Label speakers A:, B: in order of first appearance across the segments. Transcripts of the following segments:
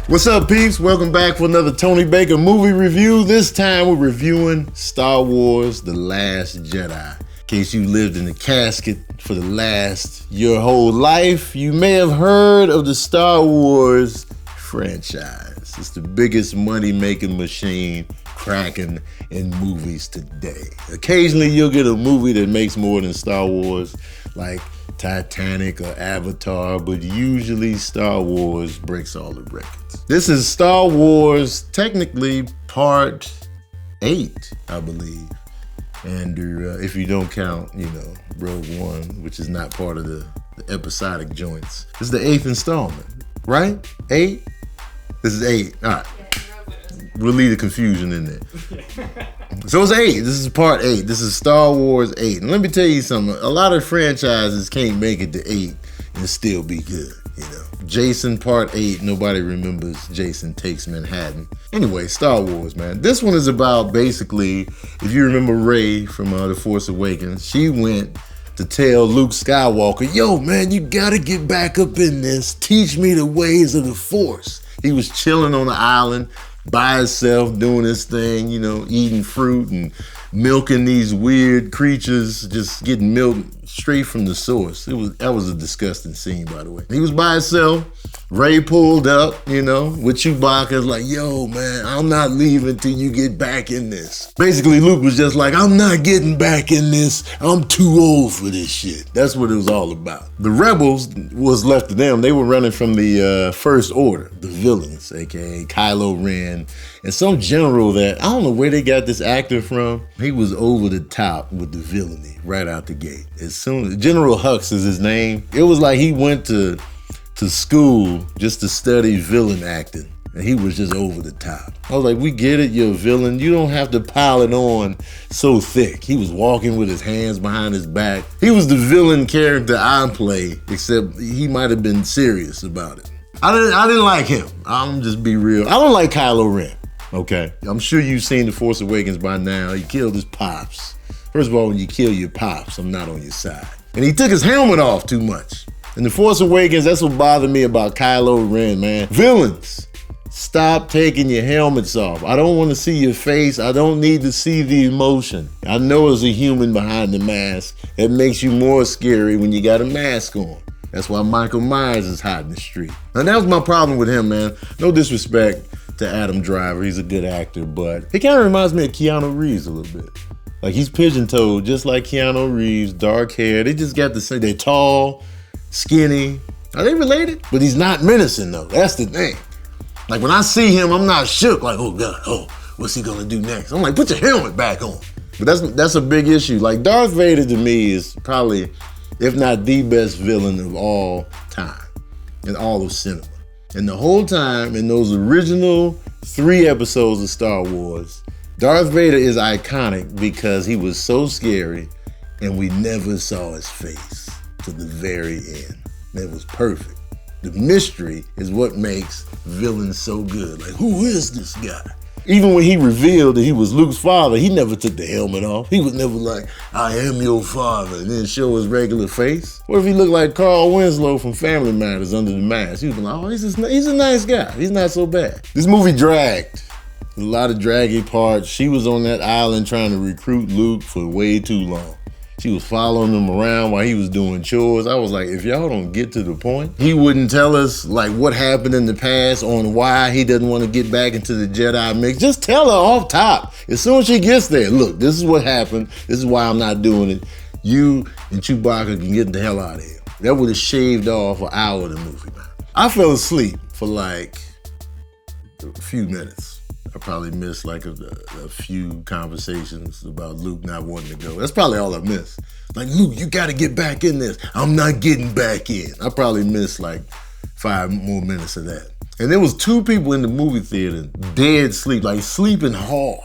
A: What's up, peeps? Welcome back for another Tony Baker movie review. This time we're reviewing Star Wars: The Last Jedi. In case you lived in a casket for your whole life, you may have heard of the Star Wars franchise. It's the biggest money-making machine cracking in movies today. Occasionally you'll get a movie that makes more than Star Wars, like Titanic or Avatar, but usually Star Wars breaks all the records. This is Star Wars, technically part 8, I believe. And if you don't count, Rogue One, which is not part of the episodic joints. This is the 8th installment, right? 8? This is 8, all right. We'll leave the confusion in there. So it's 8. This is part 8. This is Star Wars 8. And let me tell you something. A lot of franchises can't make it to 8 and still be good, Jason part 8. Nobody remembers Jason Takes Manhattan. Anyway, Star Wars, man. This one is about basically, if you remember Rey from The Force Awakens, she went to tell Luke Skywalker, yo, man, you gotta get back up in this. Teach me the ways of the Force. He was chilling on the island by himself, doing his thing, eating fruit and milking these weird creatures, just getting milk straight from the source. That was a disgusting scene, by the way. He was by himself. Rey pulled up, with Chewbacca, like, yo, man, I'm not leaving till you get back in this. Basically, Luke was just like, I'm not getting back in this. I'm too old for this shit. That's what it was all about. The rebels was left to them. They were running from the First Order, the villains, aka Kylo Ren, and some general that, I don't know where they got this actor from. He was over the top with the villainy right out the gate. As soon as General Hux is his name, it was like he went to school just to study villain acting, and he was just over the top. I was like, we get it, you're a villain. You don't have to pile it on so thick. He was walking with his hands behind his back. He was the villain character I play, except he might have been serious about it. I didn't like him. I'm just be real. I don't like Kylo Ren, okay? I'm sure you've seen The Force Awakens by now. He killed his pops. First of all, when you kill your pops, I'm not on your side. And he took his helmet off too much. In The Force Awakens, that's what bothered me about Kylo Ren, man. Villains, stop taking your helmets off. I don't want to see your face. I don't need to see the emotion. I know as a human behind the mask, it makes you more scary when you got a mask on. That's why Michael Myers is hot in the street. And that was my problem with him, man. No disrespect to Adam Driver. He's a good actor, but he kind of reminds me of Keanu Reeves a little bit. Like, he's pigeon-toed, just like Keanu Reeves, dark hair. They just got the same. They're tall, skinny. Are they related? But he's not menacing, though. That's the thing. Like, when I see him, I'm not shook. Like, oh, God, what's he gonna do next? I'm like, put your helmet back on. But that's a big issue. Like, Darth Vader, to me, is probably, if not the best villain of all time, in all of cinema. And the whole time, in those original 3 episodes of Star Wars, Darth Vader is iconic because he was so scary and we never saw his face to the very end. It was perfect. The mystery is what makes villains so good. Like, who is this guy? Even when he revealed that he was Luke's father, he never took the helmet off. He was never like, I am your father, and then show his regular face. What if he looked like Carl Winslow from Family Matters under the mask? He was like, oh, he's a nice guy. He's not so bad. This movie dragged. A lot of draggy parts. She was on that island trying to recruit Luke for way too long. She was following him around while he was doing chores. I was like, if y'all don't get to the point, he wouldn't tell us like what happened in the past on why he doesn't want to get back into the Jedi mix. Just tell her off top. As soon as she gets there, look, this is what happened. This is why I'm not doing it. You and Chewbacca can get the hell out of here. That would have shaved off an hour of the movie, man. I fell asleep for like a few minutes. I probably missed like a few conversations about Luke not wanting to go. That's probably all I missed. Like, Luke, you got to get back in this. I'm not getting back in. I probably missed like 5 more minutes of that. And there was 2 people in the movie theater dead sleep, like sleeping hard.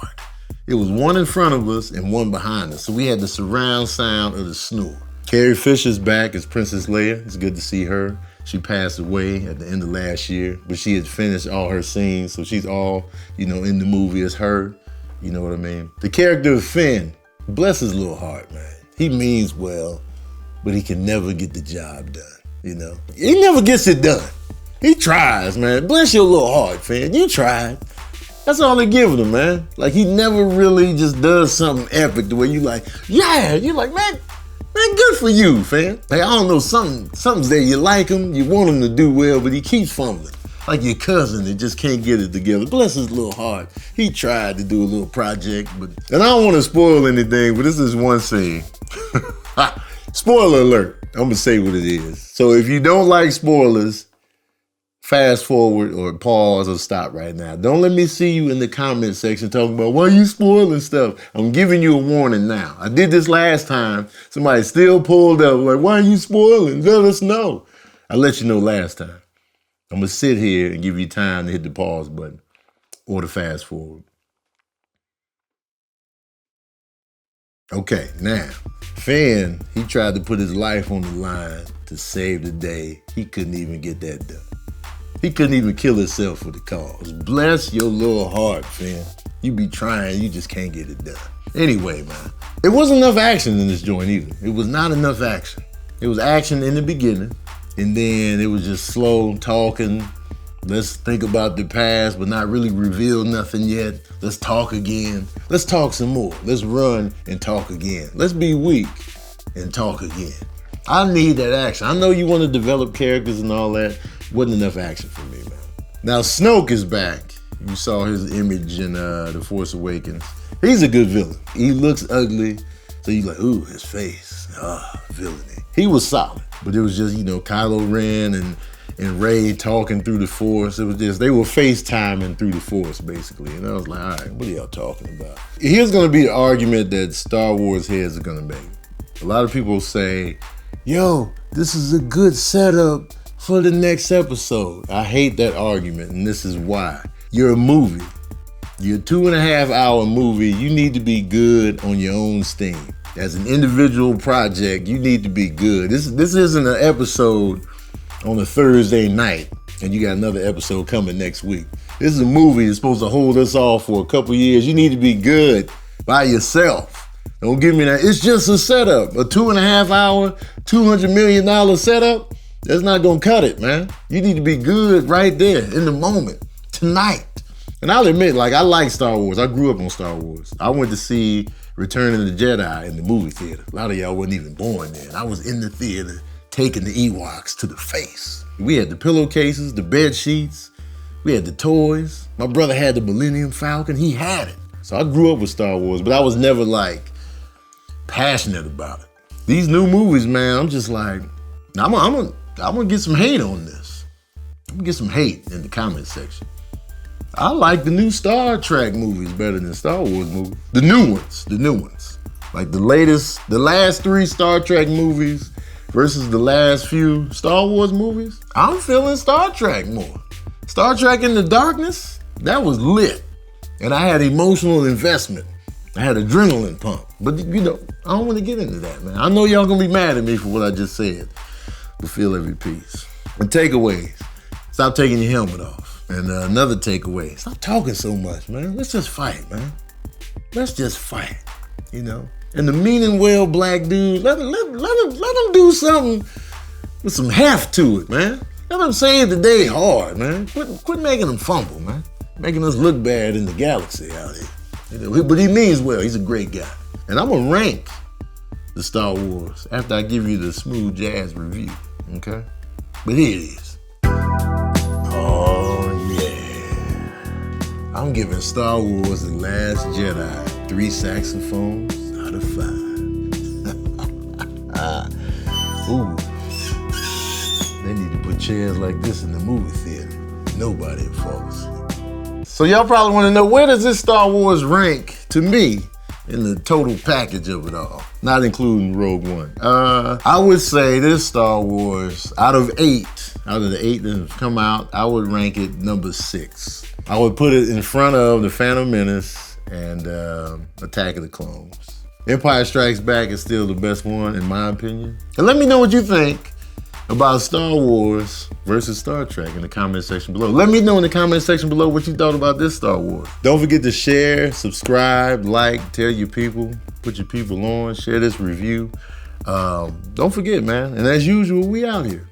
A: It was one in front of us and one behind us. So we had the surround sound of the snore. Carrie Fisher's back as Princess Leia. It's good to see her. She passed away at the end of last year, but she had finished all her scenes, so she's all, in the movie as her. You know what I mean? The character of Finn, bless his little heart, man. He means well, but he can never get the job done, He never gets it done. He tries, man. Bless your little heart, fan. You tried. That's all they're giving him, man. Like, he never really just does something epic the way you like, yeah. You're like, man, good for you, fam. Like, I don't know, something's there. You like him, you want him to do well, but he keeps fumbling. Like your cousin that just can't get it together. Bless his little heart. He tried to do a little project, and I don't want to spoil anything, but this is one scene. Spoiler alert. I'm gonna say what it is. So if you don't like spoilers, fast forward or pause or stop right now. Don't let me see you in the comment section talking about why you spoiling stuff. I'm giving you a warning now. I did this last time. Somebody still pulled up like, why are you spoiling? Let us know. I let you know last time. I'm gonna sit here and give you time to hit the pause button or the fast forward. Okay, now, Finn, he tried to put his life on the line to save the day. He couldn't even get that done. He couldn't even kill himself for the cause. Bless your little heart, Finn. You be trying, you just can't get it done. Anyway, man, it wasn't enough action in this joint either. It was not enough action. It was action in the beginning, and then it was just slow talking. Let's think about the past, but not really reveal nothing yet. Let's talk again. Let's talk some more. Let's run and talk again. Let's be weak and talk again. I need that action. I know you want to develop characters and all that. Wasn't enough action for me, man. Now, Snoke is back. You saw his image in The Force Awakens. He's a good villain. He looks ugly, so you're like, ooh, his face. Villainy. He was solid, but it was just, Kylo Ren and Rey talking through the Force. It was just, they were FaceTiming through the Force, basically. And I was like, all right, what are y'all talking about? Here's going to be the argument that Star Wars heads are going to make. A lot of people say, yo, this is a good setup for the next episode. I hate that argument, and this is why. You're a movie. You're a 2.5 hour movie. You need to be good on your own steam. As an individual project, you need to be good. This isn't an episode on a Thursday night, and you got another episode coming next week. This is a movie that's supposed to hold us off for a couple years. You need to be good by yourself. Don't give me that. It's just a setup. A 2.5 hour, $200 million setup. That's not gonna cut it, man. You need to be good right there in the moment, tonight. And I'll admit, I like Star Wars. I grew up on Star Wars. I went to see Return of the Jedi in the movie theater. A lot of y'all wasn't even born then. I was in the theater taking the Ewoks to the face. We had the pillowcases, the bed sheets. We had the toys. My brother had the Millennium Falcon. He had it. So I grew up with Star Wars, but I was never passionate about it. These new movies, man, I'm just like, I'm gonna get some hate on this. I'm gonna get some hate in the comment section. I like the new Star Trek movies better than Star Wars movies. The new ones. Like the last 3 Star Trek movies versus the last few Star Wars movies. I'm feeling Star Trek more. Star Trek Into Darkness, that was lit. And I had emotional investment. I had adrenaline pump. But I don't want to get into that, man. I know y'all gonna be mad at me for what I just said. But feel every piece. And takeaways. Stop taking your helmet off. And another takeaway, stop talking so much, man. Let's just fight, man. Let's just fight, And the mean and well black dude, let him do something with some heft to it, man. Let him save the day hard, man. Quit making him fumble, man. Making us look bad in the galaxy out here. But he means well. He's a great guy. And I'm going to rank the Star Wars after I give you the smooth jazz review, okay? But here it is. Oh, yeah. I'm giving Star Wars The Last Jedi 3 saxophones out of 5. Ooh. They need to put chairs like this in the movie theater. Nobody would fall asleep. So y'all probably want to know, where does this Star Wars rank to me in the total package of it all, not including Rogue One? I would say this Star Wars, out of the 8 that have come out, I would rank it number 6. I would put it in front of The Phantom Menace and Attack of the Clones. Empire Strikes Back is still the best one, in my opinion. And let me know what you think about Star Wars versus Star Trek in the comment section below. Let me know in the comment section below what you thought about this Star Wars. Don't forget to share, subscribe, like, tell your people, put your people on, share this review. Don't forget, man. And as usual, we out here.